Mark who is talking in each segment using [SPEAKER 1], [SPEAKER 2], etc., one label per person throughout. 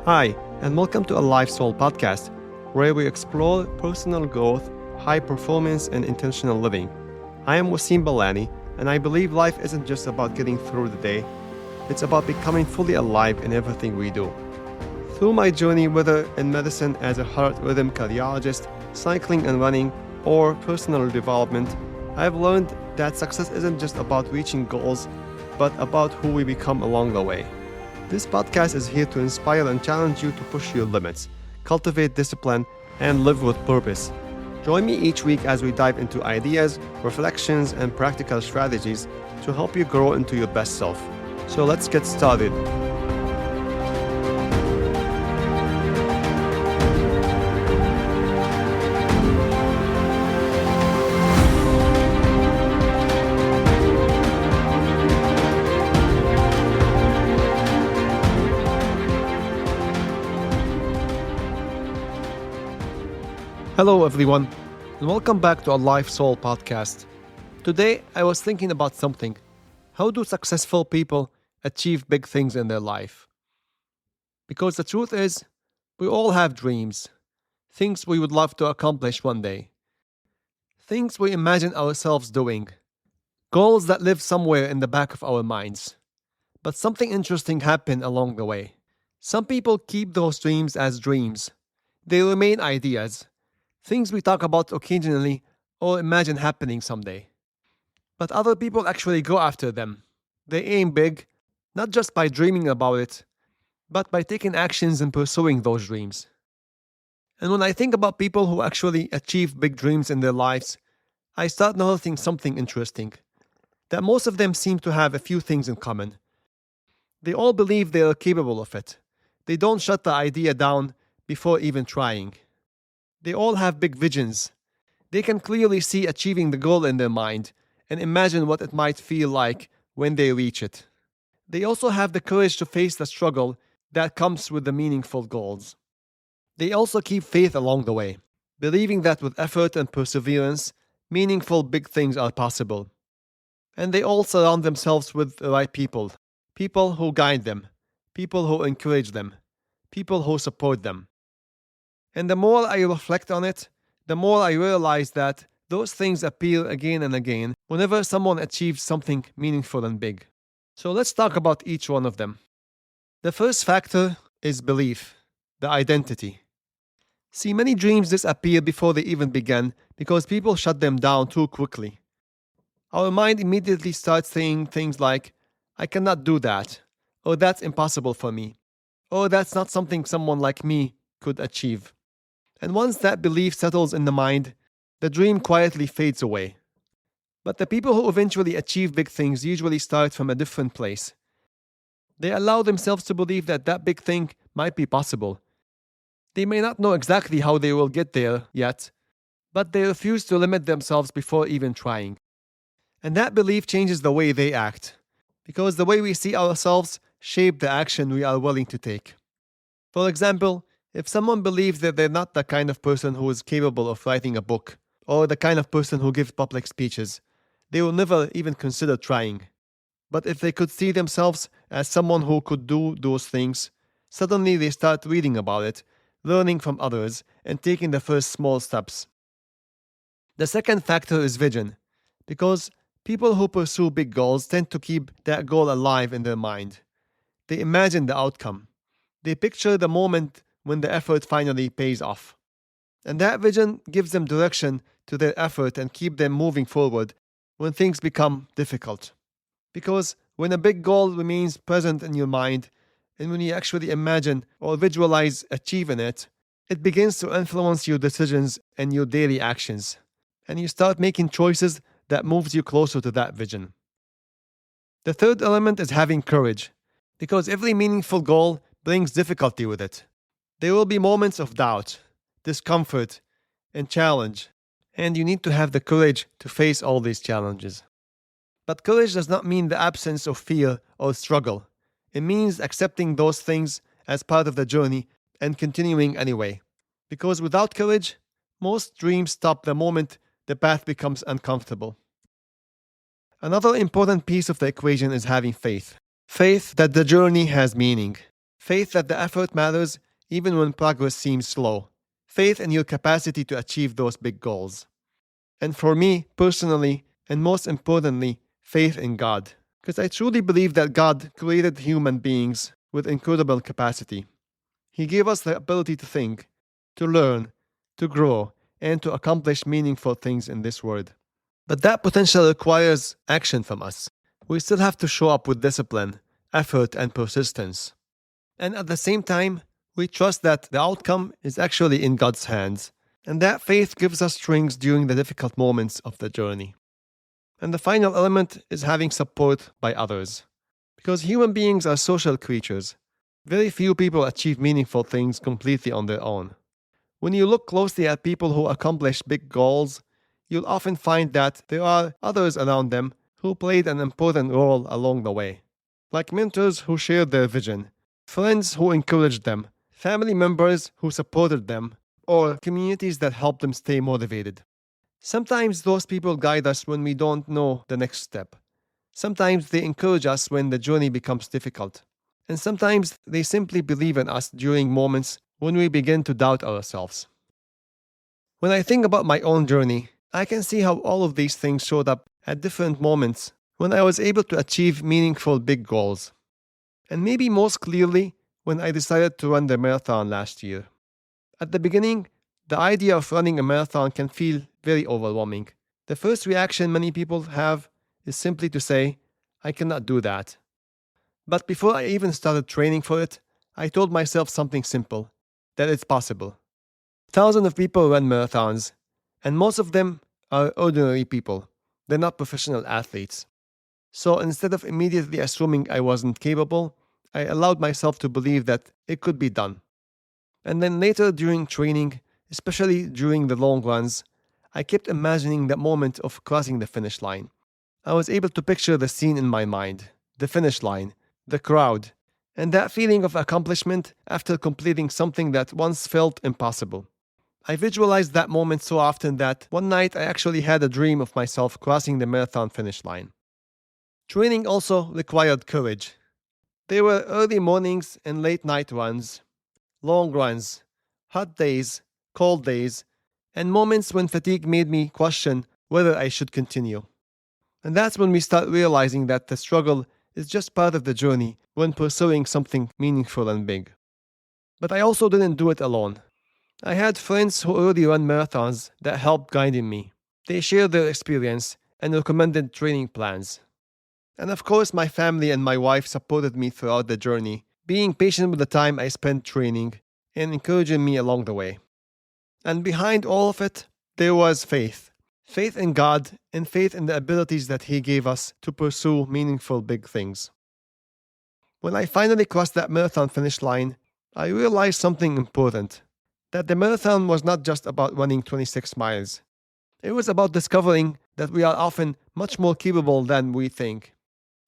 [SPEAKER 1] Hi, and welcome to a Life Soul podcast, where we explore personal growth, high performance, and intentional living. I am Wasim Balani, and I believe life isn't just about getting through the day, it's about becoming fully alive in everything we do. Through my journey, whether in medicine as a heart rhythm cardiologist, cycling and running, or personal development, I have learned that success isn't just about reaching goals, but about who we become along the way. This podcast is here to inspire and challenge you to push your limits, cultivate discipline, and live with purpose. Join me each week as we dive into ideas, reflections, and practical strategies to help you grow into your best self. So let's get started. Hello everyone, and welcome back to a Life Soul podcast. Today I was thinking about something. How do successful people achieve big things in their life? Because the truth is, we all have dreams, things we would love to accomplish one day, things we imagine ourselves doing, goals that live somewhere in the back of our minds. But something interesting happened along the way. Some people keep those dreams as dreams. They remain ideas, things we talk about occasionally or imagine happening someday. But other people actually go after them. They aim big, not just by dreaming about it, but by taking actions and pursuing those dreams. And when I think about people who actually achieve big dreams in their lives, I start noticing something interesting. That most of them seem to have a few things in common. They all believe they are capable of it. They don't shut the idea down before even trying. They all have big visions. They can clearly see achieving the goal in their mind and imagine what it might feel like when they reach it. They also have the courage to face the struggle that comes with the meaningful goals. They also keep faith along the way, believing that with effort and perseverance, meaningful big things are possible. And they all surround themselves with the right people, people who guide them, people who encourage them, people who support them. And the more I reflect on it, the more I realize that those things appear again and again whenever someone achieves something meaningful and big. So let's talk about each one of them. The first factor is belief, the identity. See, many dreams disappear before they even begin because people shut them down too quickly. Our mind immediately starts saying things like, I cannot do that, or that's impossible for me, or that's not something someone like me could achieve. And once that belief settles in the mind, the dream quietly fades away. But the people who eventually achieve big things usually start from a different place. They allow themselves to believe that that big thing might be possible. They may not know exactly how they will get there yet, but they refuse to limit themselves before even trying. And that belief changes the way they act, because the way we see ourselves shapes the action we are willing to take. For example, if someone believes that they're not the kind of person who is capable of writing a book, or the kind of person who gives public speeches, they will never even consider trying. But if they could see themselves as someone who could do those things, suddenly they start reading about it, learning from others, and taking the first small steps. The second factor is vision, because people who pursue big goals tend to keep that goal alive in their mind. They imagine the outcome. They picture the moment when the effort finally pays off. And that vision gives them direction to their effort and keep them moving forward when things become difficult. Because when a big goal remains present in your mind, and when you actually imagine or visualize achieving it, it begins to influence your decisions and your daily actions. And you start making choices that moves you closer to that vision. The third element is having courage, because every meaningful goal brings difficulty with it. There will be moments of doubt, discomfort, and challenge, and you need to have the courage to face all these challenges. But courage does not mean the absence of fear or struggle. It means accepting those things as part of the journey and continuing anyway. Because without courage, most dreams stop the moment the path becomes uncomfortable. Another important piece of the equation is having faith. Faith that the journey has meaning. Faith that the effort matters even when progress seems slow. Faith in your capacity to achieve those big goals. And for me, personally, and most importantly, faith in God. Because I truly believe that God created human beings with incredible capacity. He gave us the ability to think, to learn, to grow, and to accomplish meaningful things in this world. But that potential requires action from us. We still have to show up with discipline, effort, and persistence. And at the same time, we trust that the outcome is actually in God's hands, and that faith gives us strength during the difficult moments of the journey. And the final element is having support by others. Because human beings are social creatures, very few people achieve meaningful things completely on their own. When you look closely at people who accomplish big goals, you'll often find that there are others around them who played an important role along the way. Like mentors who shared their vision, friends who encouraged them, family members who supported them, or communities that helped them stay motivated. Sometimes those people guide us when we don't know the next step. Sometimes they encourage us when the journey becomes difficult. And sometimes they simply believe in us during moments when we begin to doubt ourselves. When I think about my own journey, I can see how all of these things showed up at different moments when I was able to achieve meaningful big goals. And maybe most clearly when I decided to run the marathon last year. At the beginning, the idea of running a marathon can feel very overwhelming. The first reaction many people have is simply to say, I cannot do that. But before I even started training for it, I told myself something simple, that it's possible. Thousands of people run marathons, and most of them are ordinary people. They're not professional athletes. So instead of immediately assuming I wasn't capable, I allowed myself to believe that it could be done. And then later during training, especially during the long runs, I kept imagining that moment of crossing the finish line. I was able to picture the scene in my mind, the finish line, the crowd, and that feeling of accomplishment after completing something that once felt impossible. I visualized that moment so often that one night I actually had a dream of myself crossing the marathon finish line. Training also required courage. There were early mornings and late night runs, long runs, hot days, cold days, and moments when fatigue made me question whether I should continue. And that's when we start realizing that the struggle is just part of the journey when pursuing something meaningful and big. But I also didn't do it alone. I had friends who already run marathons that helped guiding me. They shared their experience and recommended training plans. And of course, my family and my wife supported me throughout the journey, being patient with the time I spent training and encouraging me along the way. And behind all of it, there was faith. Faith in God and faith in the abilities that He gave us to pursue meaningful big things. When I finally crossed that marathon finish line, I realized something important. That the marathon was not just about running 26 miles. It was about discovering that we are often much more capable than we think.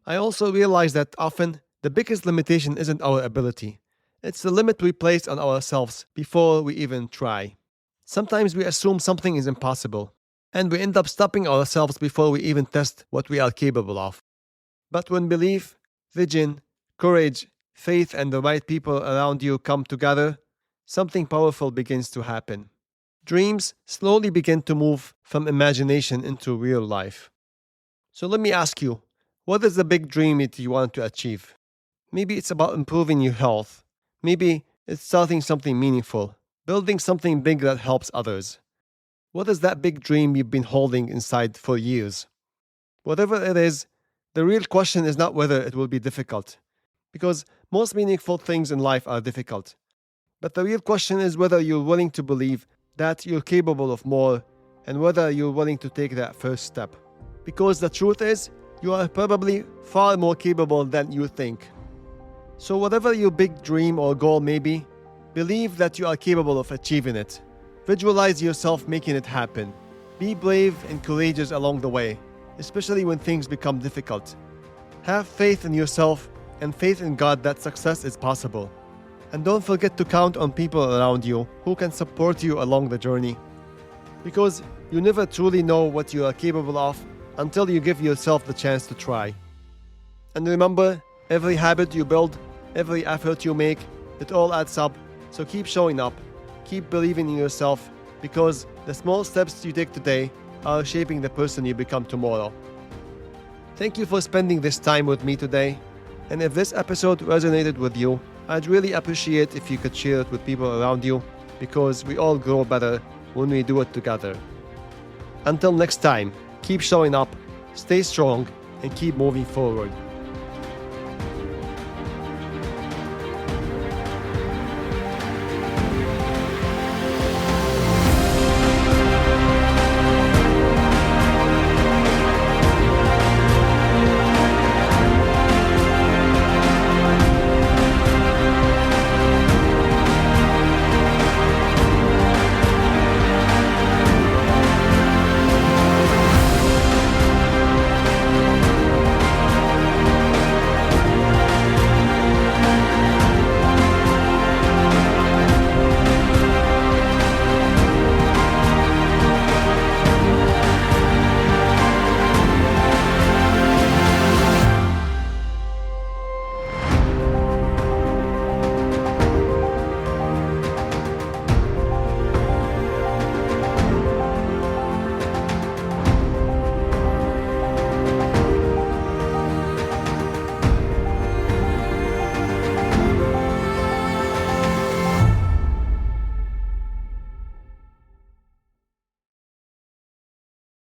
[SPEAKER 1] I also realized that often the biggest limitation isn't our ability. It's the limit we place on ourselves before we even try. Sometimes we assume something is impossible, and we end up stopping ourselves before we even test what we are capable of. But when belief, vision, courage, faith, and the right people around you come together, something powerful begins to happen. Dreams slowly begin to move from imagination into real life. So let me ask you, what is the big dream that you want to achieve? Maybe it's about improving your health. Maybe it's starting something meaningful, building something big that helps others. What is that big dream you've been holding inside for years? Whatever it is, the real question is not whether it will be difficult, because most meaningful things in life are difficult. But the real question is whether you're willing to believe that you're capable of more and whether you're willing to take that first step. Because the truth is, you are probably far more capable than you think. So whatever your big dream or goal may be, believe that you are capable of achieving it. Visualize yourself making it happen. Be brave and courageous along the way, especially when things become difficult. Have faith in yourself and faith in God that success is possible. And don't forget to count on people around you who can support you along the journey. Because you never truly know what you are capable of until you give yourself the chance to try. And remember, every habit you build, every effort you make, it all adds up. So keep showing up, keep believing in yourself, because the small steps you take today are shaping the person you become tomorrow. Thank you for spending this time with me today. And if this episode resonated with you, I'd really appreciate if you could share it with people around you, because we all grow better when we do it together. Until next time, keep showing up, stay strong, and keep moving forward.